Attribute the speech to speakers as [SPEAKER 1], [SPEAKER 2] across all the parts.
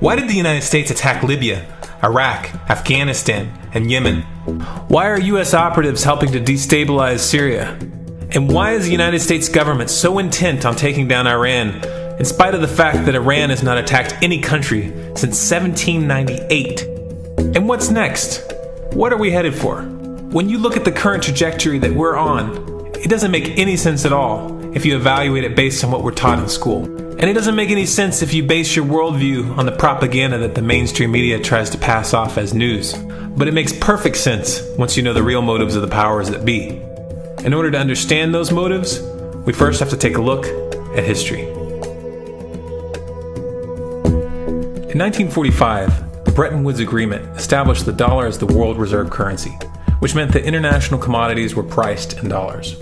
[SPEAKER 1] Why did the United States attack Libya, Iraq, Afghanistan, and Yemen? Why are U.S. operatives helping to destabilize Syria? And why is the United States government so intent on taking down Iran, in spite of the fact that Iran has not attacked any country since 1798? And what's next? What are we headed for? When you look at the current trajectory that we're on, it doesn't make any sense at all if you evaluate it based on what we're taught in school. And it doesn't make any sense if you base your worldview on the propaganda that the mainstream media tries to pass off as news. But it makes perfect sense once you know the real motives of the powers that be. In order to understand those motives, we first have to take a look at history. In 1945, the Bretton Woods Agreement established the dollar as the world reserve currency, which meant that international commodities were priced in dollars.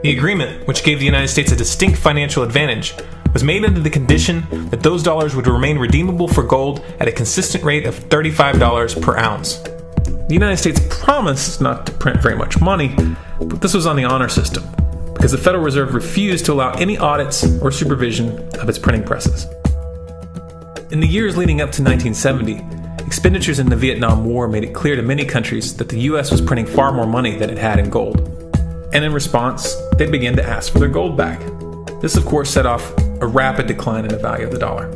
[SPEAKER 1] The agreement, which gave the United States a distinct financial advantage, was made under the condition that those dollars would remain redeemable for gold at a consistent rate of $35 per ounce. The United States promised not to print very much money, but this was on the honor system, because the Federal Reserve refused to allow any audits or supervision of its printing presses. In the years leading up to 1970, expenditures in the Vietnam War made it clear to many countries that the U.S. was printing far more money than it had in gold. And in response, they began to ask for their gold back. This, of course, set off a rapid decline in the value of the dollar.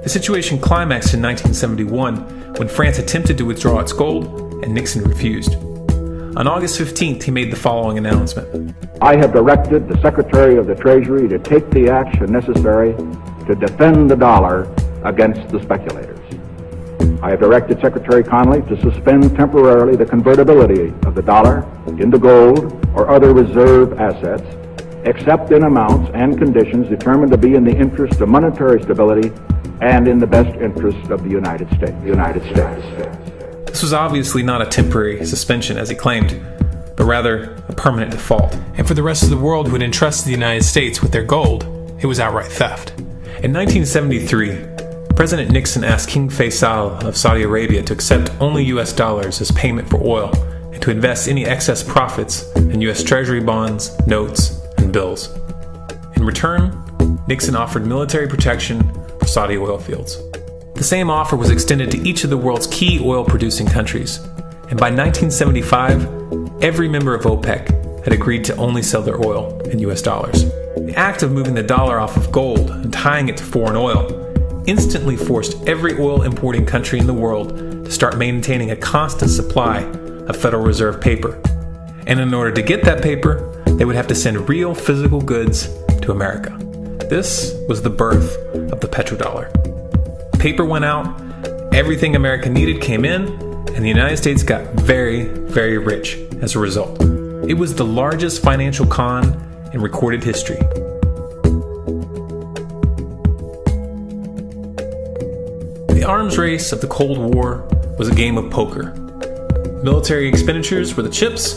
[SPEAKER 1] The situation climaxed in 1971 when France attempted to withdraw its gold and Nixon refused. On August 15th, he made the following announcement.
[SPEAKER 2] I have directed the Secretary of the Treasury to take the action necessary to defend the dollar against the speculators. I have directed Secretary Connally to suspend temporarily the convertibility of the dollar into gold or other reserve assets, except in amounts and conditions determined to be in the interest of monetary stability and in the best interest of the United States.
[SPEAKER 1] This was obviously not a temporary suspension, as he claimed, but rather a permanent default. And for the rest of the world who had entrusted the United States with their gold, it was outright theft. In 1973, President Nixon asked King Faisal of Saudi Arabia to accept only U.S. dollars as payment for oil and to invest any excess profits in U.S. Treasury bonds, notes, and bills. In return, Nixon offered military protection for Saudi oil fields. The same offer was extended to each of the world's key oil-producing countries, and by 1975, every member of OPEC had agreed to only sell their oil in U.S. dollars. The act of moving the dollar off of gold and tying it to foreign oil instantly forced every oil-importing country in the world to start maintaining a constant supply of Federal Reserve paper. And in order to get that paper, they would have to send real physical goods to America. This was the birth of the petrodollar. Paper went out, everything America needed came in, and the United States got very, very rich as a result. It was the largest financial con in recorded history. The arms race of the Cold War was a game of poker. Military expenditures were the chips,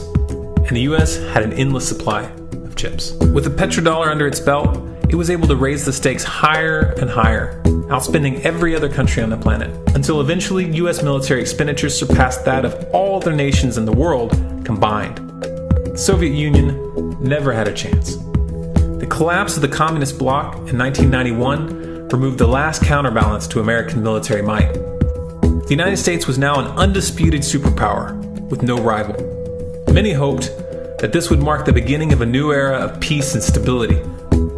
[SPEAKER 1] and the U.S. had an endless supply of chips. With the petrodollar under its belt, it was able to raise the stakes higher and higher, outspending every other country on the planet, until eventually U.S. military expenditures surpassed that of all other nations in the world combined. The Soviet Union never had a chance. The collapse of the communist bloc in 1991 removed the last counterbalance to American military might. The United States was now an undisputed superpower with no rival. Many hoped that this would mark the beginning of a new era of peace and stability.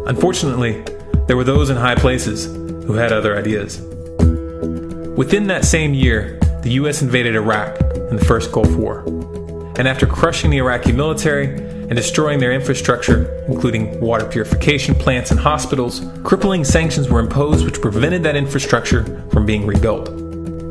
[SPEAKER 1] Unfortunately, there were those in high places who had other ideas. Within that same year, the U.S. invaded Iraq in the First Gulf War. And after crushing the Iraqi military and destroying their infrastructure, including water purification plants and hospitals, crippling sanctions were imposed which prevented that infrastructure from being rebuilt.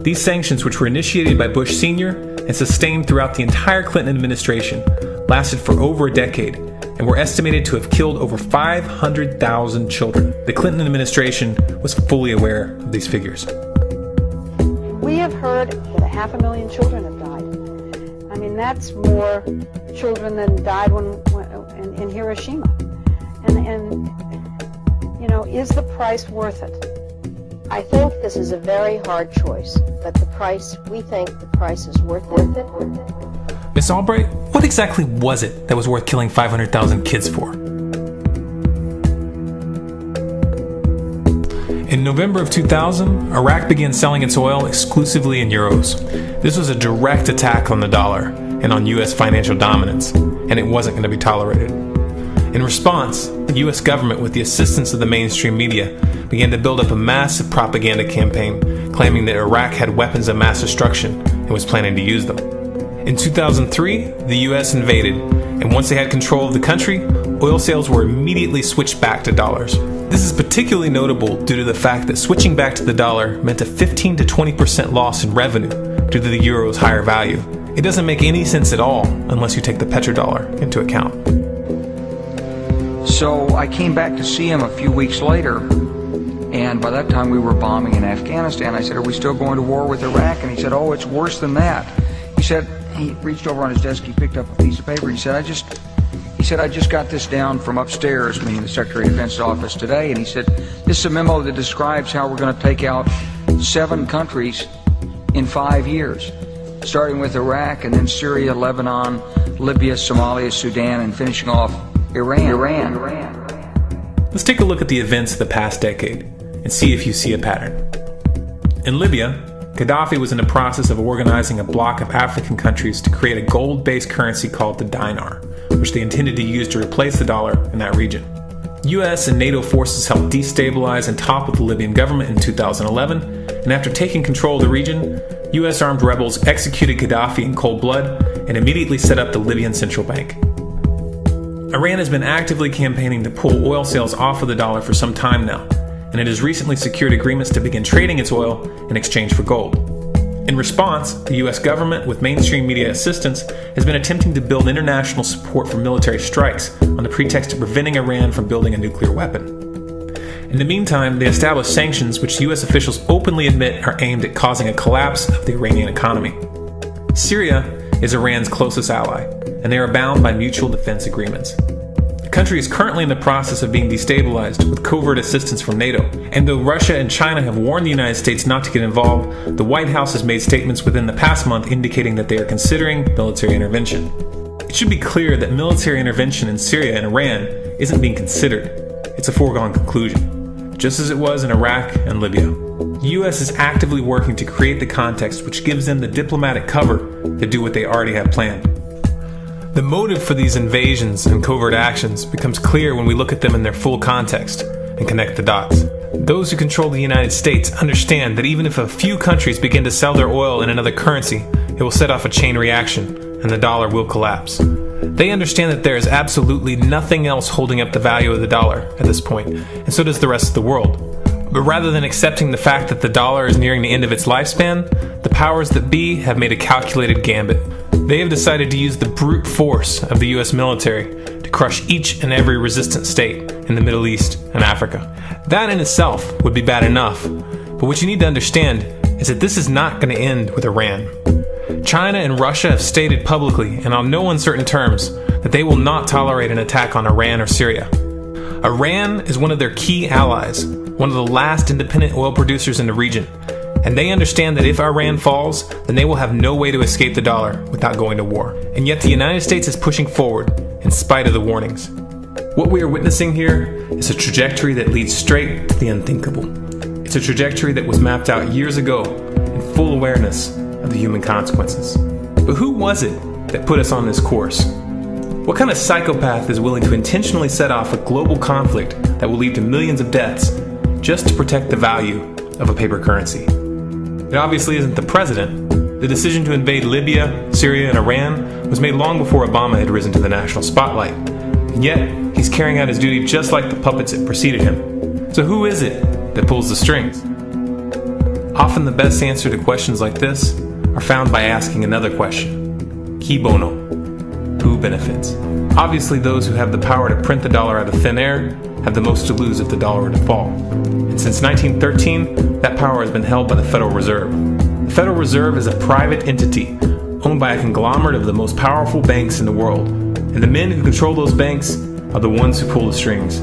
[SPEAKER 1] These sanctions, which were initiated by Bush Sr. and sustained throughout the entire Clinton administration, lasted for over a decade and were estimated to have killed over 500,000 children. The Clinton administration was fully aware of these figures.
[SPEAKER 3] We have heard that 500,000 children have died. I mean, that's more children than died in Hiroshima. And you know, is the price worth it?
[SPEAKER 4] I think this is a very hard choice, but we think the price is worth it.
[SPEAKER 1] Miss Albright, what exactly was it that was worth killing 500,000 kids for? In November of 2000, Iraq began selling its oil exclusively in euros. This was a direct attack on the dollar and on U.S. financial dominance, and it wasn't going to be tolerated. In response, the U.S. government, with the assistance of the mainstream media, began to build up a massive propaganda campaign claiming that Iraq had weapons of mass destruction and was planning to use them. In 2003, the U.S. invaded, and once they had control of the country, oil sales were immediately switched back to dollars. This is particularly notable due to the fact that switching back to the dollar meant a 15 to 20% loss in revenue due to the euro's higher value. It doesn't make any sense at all unless you take the petrodollar into account.
[SPEAKER 5] So I came back to see him a few weeks later, and by that time we were bombing in Afghanistan. I said, "Are we still going to war with Iraq?" And he said, "Oh, it's worse than that." He said, he reached over on his desk, he picked up a piece of paper, he said, I just got this down from upstairs, meaning the Secretary of Defense's office today, and he said, "This is a memo that describes how we're going to take out 7 countries in 5 years, starting with Iraq and then Syria, Lebanon, Libya, Somalia, Sudan, and finishing off Iran.
[SPEAKER 1] Let's take a look at the events of the past decade and see if you see a pattern. In Libya, Gaddafi was in the process of organizing a bloc of African countries to create a gold-based currency called the dinar, which they intended to use to replace the dollar in that region. US and NATO forces helped destabilize and topple the Libyan government in 2011, and after taking control of the region, US armed rebels executed Gaddafi in cold blood and immediately set up the Libyan central bank. Iran has been actively campaigning to pull oil sales off of the dollar for some time now, and it has recently secured agreements to begin trading its oil in exchange for gold. In response, the US government, with mainstream media assistance, has been attempting to build international support for military strikes on the pretext of preventing Iran from building a nuclear weapon. In the meantime, they established sanctions which US officials openly admit are aimed at causing a collapse of the Iranian economy. Syria is Iran's closest ally, and they are bound by mutual defense agreements. The country is currently in the process of being destabilized with covert assistance from NATO, and though Russia and China have warned the United States not to get involved, the White House has made statements within the past month indicating that they are considering military intervention. It should be clear that military intervention in Syria and Iran isn't being considered. It's a foregone conclusion, just as it was in Iraq and Libya. The US is actively working to create the context which gives them the diplomatic cover to do what they already have planned. The motive for these invasions and covert actions becomes clear when we look at them in their full context and connect the dots. Those who control the United States understand that even if a few countries begin to sell their oil in another currency, it will set off a chain reaction and the dollar will collapse. They understand that there is absolutely nothing else holding up the value of the dollar at this point, and so does the rest of the world. But rather than accepting the fact that the dollar is nearing the end of its lifespan, the powers that be have made a calculated gambit. They have decided to use the brute force of the US military to crush each and every resistant state in the Middle East and Africa. That in itself would be bad enough, but what you need to understand is that this is not going to end with Iran. China and Russia have stated publicly and on no uncertain terms that they will not tolerate an attack on Iran or Syria. Iran is one of their key allies, one of the last independent oil producers in the region, and they understand that if Iran falls, then they will have no way to escape the dollar without going to war. And yet the United States is pushing forward in spite of the warnings. What we are witnessing here is a trajectory that leads straight to the unthinkable. It's a trajectory that was mapped out years ago in full awareness of the human consequences. But who was it that put us on this course? What kind of psychopath is willing to intentionally set off a global conflict that will lead to millions of deaths just to protect the value of a paper currency? It obviously isn't the president. The decision to invade Libya, Syria, and Iran was made long before Obama had risen to the national spotlight. And yet, he's carrying out his duty just like the puppets that preceded him. So who is it that pulls the strings? Often the best answer to questions like this are found by asking another question. Qui bono? Who benefits? Obviously, those who have the power to print the dollar out of thin air have the most to lose if the dollar were to fall. And since 1913, that power has been held by the Federal Reserve. The Federal Reserve is a private entity owned by a conglomerate of the most powerful banks in the world. And the men who control those banks are the ones who pull the strings.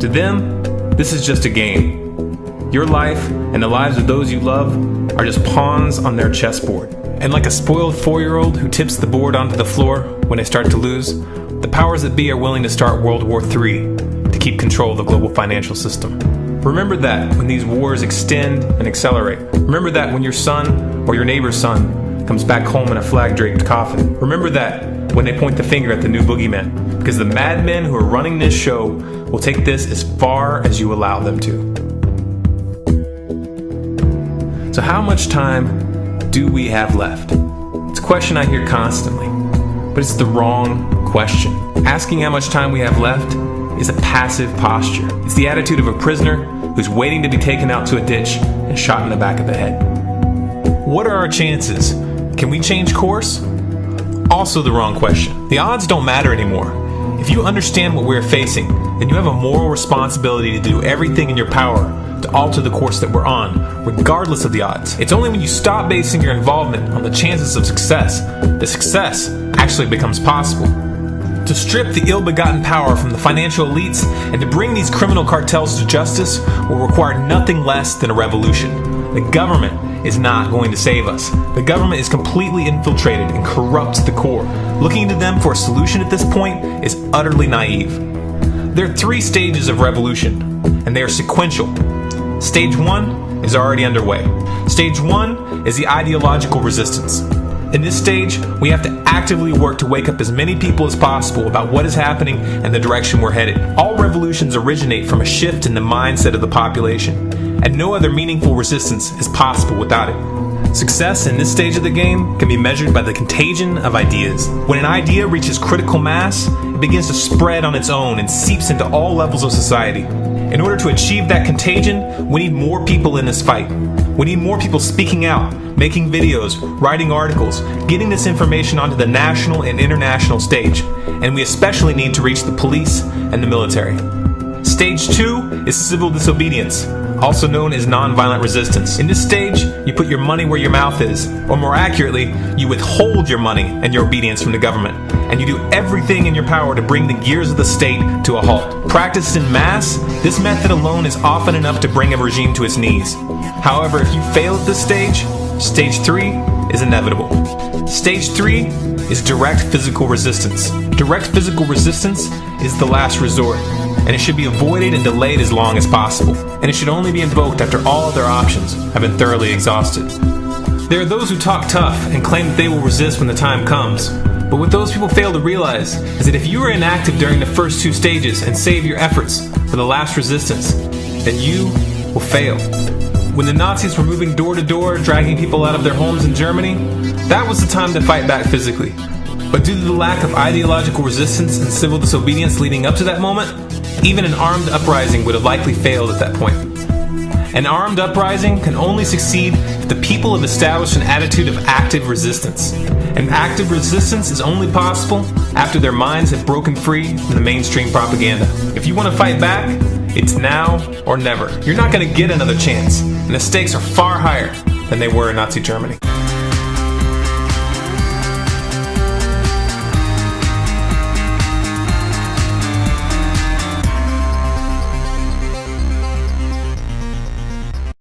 [SPEAKER 1] To them, this is just a game. Your life and the lives of those you love are just pawns on their chessboard. And like a spoiled 4-year-old who tips the board onto the floor when they start to lose, the powers that be are willing to start World War III to keep control of the global financial system. Remember that when these wars extend and accelerate. Remember that when your son or your neighbor's son comes back home in a flag-draped coffin. Remember that when they point the finger at the new boogeyman, because the madmen who are running this show will take this as far as you allow them to. So how much time do we have left? It's a question I hear constantly, but it's the wrong question. Asking how much time we have left is a passive posture. It's the attitude of a prisoner who's waiting to be taken out to a ditch and shot in the back of the head. What are our chances? Can we change course? Also the wrong question. The odds don't matter anymore. If you understand what we're facing, then you have a moral responsibility to do everything in your power to alter the course that we're on, regardless of the odds. It's only when you stop basing your involvement on the chances of success that success actually becomes possible. To strip the ill-begotten power from the financial elites and to bring these criminal cartels to justice will require nothing less than a revolution. The government is not going to save us. The government is completely infiltrated and corrupt to the core. Looking to them for a solution at this point is utterly naive. There are 3 stages of revolution, and they are sequential. Stage 1 is already underway. Stage 1 is the ideological resistance. In this stage, we have to actively work to wake up as many people as possible about what is happening and the direction we're headed. All revolutions originate from a shift in the mindset of the population, and no other meaningful resistance is possible without it. Success in this stage of the game can be measured by the contagion of ideas. When an idea reaches critical mass, it begins to spread on its own and seeps into all levels of society. In order to achieve that contagion, we need more people in this fight. We need more people speaking out, making videos, writing articles, getting this information onto the national and international stage. And we especially need to reach the police and the military. Stage 2 is civil disobedience, also known as nonviolent resistance. In this stage, you put your money where your mouth is, or more accurately, you withhold your money and your obedience from the government, and you do everything in your power to bring the gears of the state to a halt. Practiced in mass, this method alone is often enough to bring a regime to its knees. However, if you fail at this stage, Stage 3 is inevitable. Stage 3 is direct physical resistance. Direct physical resistance is the last resort, and it should be avoided and delayed as long as possible, and it should only be invoked after all other options have been thoroughly exhausted. There are those who talk tough and claim that they will resist when the time comes, but what those people fail to realize is that if you are inactive during the first 2 stages and save your efforts for the last resistance, then you will fail. When the Nazis were moving door to door, dragging people out of their homes in Germany, that was the time to fight back physically. But due to the lack of ideological resistance and civil disobedience leading up to that moment, even an armed uprising would have likely failed at that point. An armed uprising can only succeed if the people have established an attitude of active resistance. And active resistance is only possible after their minds have broken free from the mainstream propaganda. If you want to fight back, it's now or never. You're not going to get another chance, and the stakes are far higher than they were in Nazi Germany.